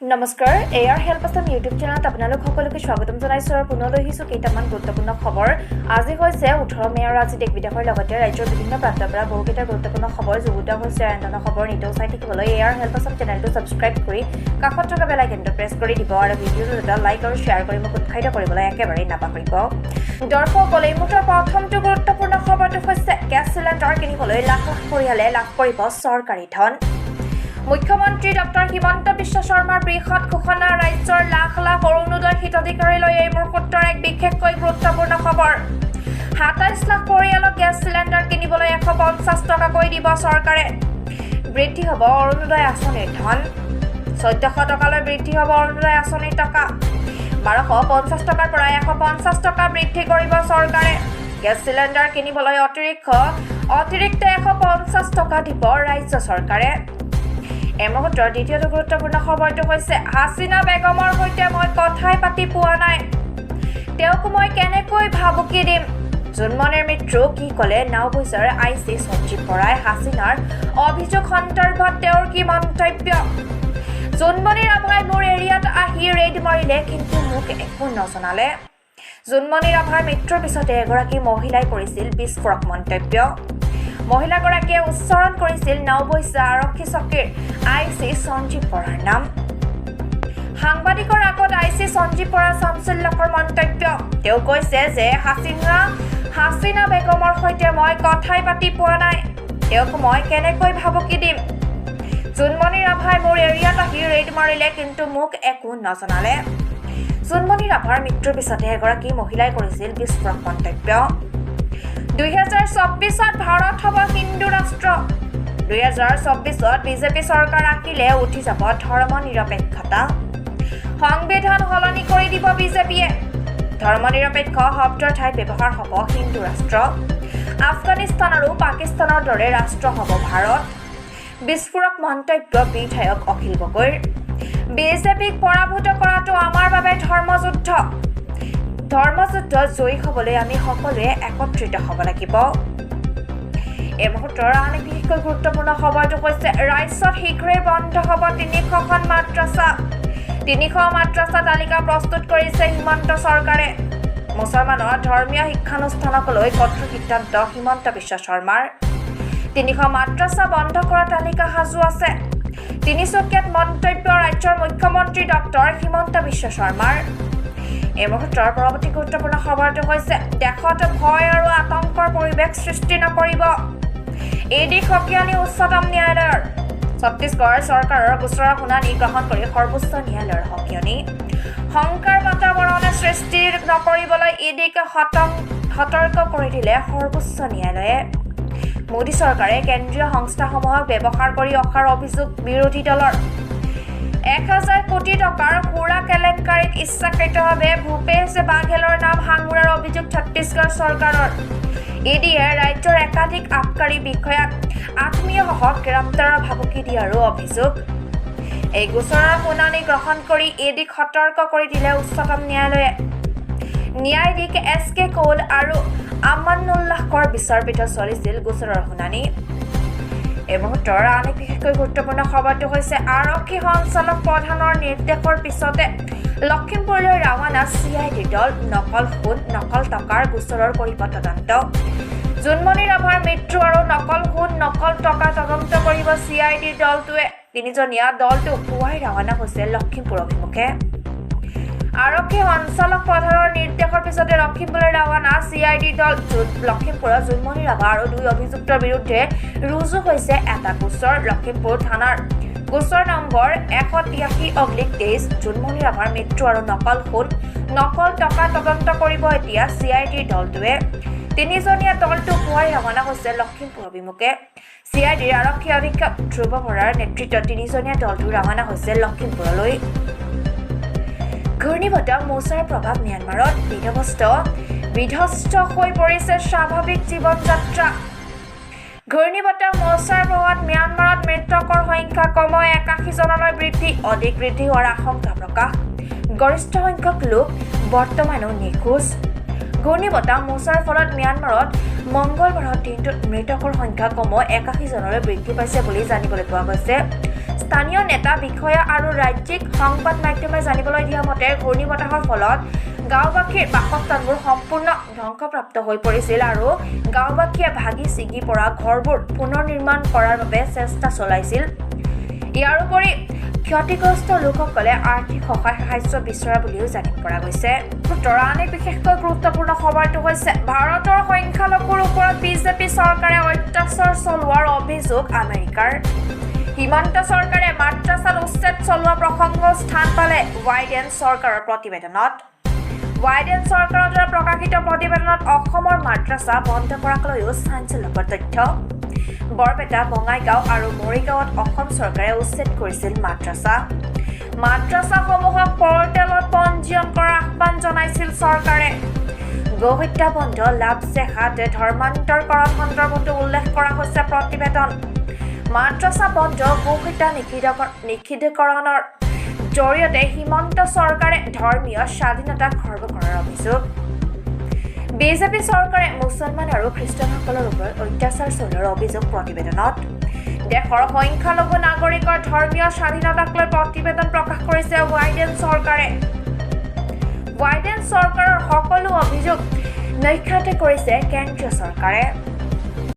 নমস্কাৰ air help Assam YouTube চেনেলত আপোনালোক সকলোকে স্বাগতম জনাইছো আৰু পুনৰ লৈ আহিছো কেইটামান গুৰুত্বপূৰ্ণ খবৰ আজি হৈছে 18 মে আৰু আজি দেশ বিদেশৰ লগতে ৰাজ্যৰ বিভিন্ন প্ৰান্তৰ পৰা বহুকেইটা গুৰুত্বপূৰ্ণ খবৰ যুগুতা হৈছে আনন্দ খবৰ নিতৌ চাই থাকিবলৈ এয়াৰ হেল্প আছাম চেনেলটো সাবস্ক্ৰাইব কৰি কাষত থকা বেল আইকনটো প্ৰেছ কৰি দিব আৰু ভিডিঅ'টো এটা লাইক আৰু শ্বেয়াৰ কৰি মোক উৎসাহিত কৰিবলৈ একেবাৰে নাপাহৰিব দৰ্শকসকলে মুঠৰ প্ৰথমটো গুৰুত্বপূৰ্ণ খবৰটো হৈছে গেছ চিলিণ্ডাৰ কিনিবলৈ লাখ লাখ পৰিয়ালে লাভ কৰিব চৰকাৰী ধন মুখ্যমন্ত্ৰী ডক্টৰ হিমন্ত বিশ্ব শৰ্মাৰ বৃহৎ ঘোষণা ৰাজ্যৰ লাখ লাখ অৰুণোদয় হিতাধিকাৰীলৈ এই মুহূৰ্তৰ এক বিশেষকৈ গুৰুত্বপূৰ্ণ খবৰ ২৭ লাখ পৰিয়ালক গেছ চিলিণ্ডাৰ কিনিবলৈ ১৫০ টকাকৈ দিব চৰকাৰে বৃদ্ধি হ'ব অৰুণোদয় আঁচনিৰ ধন ১৪০০ টকালৈ বৃদ্ধি হ'ব অৰুণোদয় আঁচনিৰ টকা ১২৫০ টকাৰ পৰা ১৫০ টকা বৃদ্ধি কৰিব চৰকাৰে গেছ চিলিণ্ডাৰ কিনিবলৈ অতিৰিক্ত ১৫০ টকা দিব ৰাজ্য চৰকাৰে এই মুহূৰ্তৰ দ্বিতীয়টো গুৰুত্বপূৰ্ণ খবৰটো হৈছে হাছিনা বেগমৰ সৈতে মই কথাই পাতি পোৱা নাই তেওঁক মই কেনেকৈ ভাবুকি দিম জুনমনিৰ মৃত্যু কি ক'লে নাওবৈচাৰ আইচি সঞ্জীৱ বৰাই হাছিনাৰ অভিযোগ সন্দৰ্ভত তেওঁৰ কি মন্তব্য জুনমনি ৰাভাই মোৰ এৰিয়াত আহি ৰেড মাৰিলে কিন্তু মোক একো নজনালে জুনমনি ৰাভাৰ মৃত্যুৰ পিছতে এগৰাকী মহিলাই কৰিছিল বিস্ফোৰক মন্তব্য মহিলাগৰাকীয়ে উচ্চাৰণ কৰিছিল নাওবৈচা আৰক্ষী চকীৰ আইচি সঞ্জীৱ বৰাৰ নাম সাংবাদিকৰ আগত আইচি সঞ্জীৱ বৰাৰ চাঞ্চল্যকৰ মন্তব্য তেওঁ কৈছে যে হাছিনা বেগমৰ সৈতে মই কথাই পাতি পোৱা নাই তেওঁক মই কেনেকৈ ভাবুকি দিম জুনমনি ৰাভাই মোৰ এৰিয়াত আহি ৰেড মাৰিলে কিন্তু মোক একো নজনালে জুনমনি ৰাভাৰ মৃত্যুৰ পিছতে এগৰাকী মহিলাই কৰিছিল বিস্ফোৰক মন্তব্য ২০২৪ত ভাৰত হ'ব হিন্দু ৰাষ্ট্ৰ ২০২৪ত বিজেপি চৰকাৰ আহিলে উঠি যাব ধৰ্ম নিৰপেক্ষতা সংবিধান সলনি কৰি দিব বিজেপিয়ে ধৰ্ম নিৰপেক্ষ শব্দৰ ঠাইত ব্যৱহাৰ হ'ব হিন্দু ৰাষ্ট্ৰ আফগানিস্তান আৰু পাকিস্তানৰ দৰে ৰাষ্ট্ৰ হ'ব ভাৰত বিস্ফোৰক মন্তব্য বিধায়ক অখিল গগৈৰ বিজেপিক পৰাভূত কৰাটো আমাৰ বাবে ধৰ্মযুদ্ধ জয়ী হ'বলৈ আমি সকলোৱে একত্ৰিত হ'ব লাগিব এই মুহূৰ্তৰ আন এক বিশেষকৈ গুৰুত্বপূৰ্ণ খবৰটো হৈছে ৰাজ্যত শীঘ্ৰেই বন্ধ হ'ব ৩০০খন মাদ্ৰাছা ৩০০ মাদ্ৰাছা তালিকা প্ৰস্তুত কৰিছে হিমন্ত চৰকাৰে মুছলমানৰ ধৰ্মীয় শিক্ষানুষ্ঠানক লৈ কঠোৰ সিদ্ধান্ত হিমন্ত বিশ্ব শৰ্মাৰ ৩০০ মাদ্ৰাছা বন্ধ কৰা তালিকা সাজু আছে তিনিচুকীয়াত মন্তব্য ৰাজ্যৰ মুখ্যমন্ত্ৰী ডক্টৰ হিমন্ত বিশ্ব শৰ্মাৰ এই মুহূৰ্তৰ পৰৱৰ্তী গুৰুত্বপূৰ্ণ খবৰটো হৈছে দেশত ভয় আৰু আতংকৰ পৰিৱেশ সৃষ্টি নকৰিব এই দিশ সকীয়ানি উচ্চতম ন্যায়ালয়ৰ ছত্তীশগড় চৰকাৰৰ গোচৰৰ শুনানি গ্ৰহণ কৰি সৰ্বোচ্চ ন্যায়ালয়ৰ সকীয়ানি শংকাৰ বাতাবৰণ সৃষ্টি নকৰিবলৈ ইডিক সতৰ্ক কৰি দিলে সৰ্বোচ্চ ন্যায়ালয়ে মোদী চৰকাৰে কেন্দ্ৰীয় সংস্থাসমূহক ব্যৱহাৰ কৰি অহাৰ অভিযোগ বিৰোধী দলৰ ১,০০০ কোটি টকাৰ সুৰা কেলেংকাৰীত ইচ্ছাকৃতভাৱে ভূপেশ বাঘেলৰ নাম সাঙুৰাৰ অভিযোগ ছত্তীশগড় চৰকাৰৰ ইডিয়ে ৰাজ্যৰ একাধিক আবকাৰী বিষয়াক আত্মীয়সহ গ্ৰেপ্তাৰৰ ভাবুকি দিয়াৰো অভিযোগ এই গোচৰৰ শুনানি গ্ৰহণ কৰি ইডিক সতৰ্ক কৰি দিলে উচ্চতম ন্যায়ালয়ে ন্যায়াধীশ SK কৌল আৰু আমানুল্লাহৰ বিচাৰপীঠত চলিছিল গোচৰৰ শুনানি এই মুহূৰ্তৰ আন এক বিশেষকৈ গুৰুত্বপূৰ্ণ খবৰটো হৈছে আৰক্ষী সঞ্চালক প্ৰধানৰ নিৰ্দেশৰ পিছতে লখিমপুৰলৈ ৰাওনা CID দল নকল সোণ নকল টকাৰ গোচৰৰ কৰিব তদন্ত জুনমনি ৰাভাৰ মৃত্যু আৰু নকল সোণ নকল টকা তদন্ত কৰিব CID দলটোৱে তিনিজনীয়া দলটো পুৱাই ৰাওনা হৈছে লখিমপুৰ অভিমুখে আৰক্ষী সঞ্চালক প্ৰধানৰ নিৰ্দেশৰ পিছতে লখিমপুৰলৈ ৰাওনা CID দল লখিমপুৰৰ জুনমনি ৰাভা আৰু ২ অভিযুক্তৰ বিৰুদ্ধে ৰুজু হৈছে এটা গোচৰ লখিমপুৰ থানাৰ গোচৰ নম্বৰ ১৮৩/২৩ জুনমনি ৰাভাৰ মৃত্যু আৰু নকল সোণ নকল টকা তদন্ত কৰিব এতিয়া CID দলটোৱে তিনিজনীয়া দলটো পুৱাই ৰাওনা হৈছে লখিমপুৰ অভিমুখে CIDৰ আৰক্ষী অধীক্ষক ধ্ৰুৱ বৰাৰ নেতৃত্বত তিনিজনীয়া দলটো ৰাওনা হৈছে লখিমপুৰলৈ ঘূৰ্ণীবতাহ মৌচাৰ প্ৰভাৱ ম্যানমাৰত বিধ্বস্ত হৈ পৰিছে স্বাভাৱিক জীৱন যাত্ৰা ঘূৰ্ণীবতাহ মৌচাৰ প্ৰভাৱত ম্যানমাৰত মৃতকৰ সংখ্যা কমেও ৮১ জনলৈ অধিক বৃদ্ধি হোৱাৰ আশংকা প্ৰকাশ গৰিষ্ঠ সংখ্যক লোক বৰ্তমানো নিখোজ ঘূৰ্ণীবতাহ মৌচাৰ ফলত ম্যানমাৰত মংগলবাৰৰ দিনটোত মৃতকৰ সংখ্যা কমেও ৮১ জনলৈ বৃদ্ধি পাইছে বুলি জানিবলৈ পোৱা গৈছে স্থানীয় নেতা বিষয়া আৰু ৰাজ্যিক সংবাদ মাধ্যমে জানিবলৈ দিয়া মতে ঘূৰ্ণীবতাহৰ ফলত গাঁওবাসীৰ বাসস্থানবোৰ সম্পূৰ্ণ ধ্বংসপ্ৰাপ্ত হৈ পৰিছিল আৰু গাঁওবাসীয়ে ভাগি ছিগি পৰা ঘৰবোৰ পুনৰ নিৰ্মাণ কৰাৰ বাবে চেষ্টা চলাইছিল। ইয়াৰ উপৰি ক্ষতিগ্ৰস্ত লোকসকলে আৰ্থিক সহায় সাহায্য বিচৰা বুলিও জানিব পৰা গৈছে। আন এক বিশেষকৈ গুৰুত্বপূৰ্ণ খবৰটো হৈছে ভাৰতৰ সংখ্যালঘুৰ ওপৰত বিজেপি চৰকাৰে অত্যাচাৰ চলোৱাৰ অভিযোগ আমেৰিকাৰ। হিমন্ত চৰকাৰে মাদ্ৰাছাত উচ্ছেদ চলোৱা প্ৰসংগ স্থান পালে বাইডেন চৰকাৰৰ প্ৰতিবেদনত। বাইডেন চৰকাৰৰ দ্বাৰা প্ৰকাশিত প্ৰতিবেদনত অসমৰ মাদ্ৰাছা বন্ধ কৰাক লৈও চাঞ্চল্যকৰ তথ্য। বৰপেটা, বঙাইগাঁও আৰু মৰিগাঁৱত অসম চৰকাৰে উচ্ছেদ কৰিছিল মাদ্ৰাছা। মাদ্ৰাছাসমূহক পৰ্টেলত পঞ্জীয়ন কৰাৰ আহ্বান জনাইছিল চৰকাৰে। গৌহত্যা বন্ধ লাভছ দেখাত ধৰ্মান্তৰকৰণ সন্দৰ্ভতো উল্লেখ কৰা হৈছে প্ৰতিবেদন। মাদ্ৰাছা বন্ধ গৌহত্যা নিষিদ্ধকৰণৰ জৰিয়তে হিমন্ত চৰকাৰে ধৰ্মীয় স্বাধীনতা খৰ্ব কৰাৰ অভিযোগ। বিজেপি চৰকাৰে মুছলমান আৰু খ্ৰীষ্টানসকলৰ ওপৰত অত্যাচাৰ চলোৱাৰ অভিযোগ প্ৰতিবেদনত। দেশৰ সংখ্যালঘু নাগৰিকৰ ধৰ্মীয় স্বাধীনতাক লৈ প্ৰতিবেদন প্ৰকাশ কৰিছে বাইডেন চৰকাৰে। বাইডেন চৰকাৰৰ সকলো অভিযোগ নৈখাতে কৰিছে কেন্দ্ৰীয় চৰকাৰে।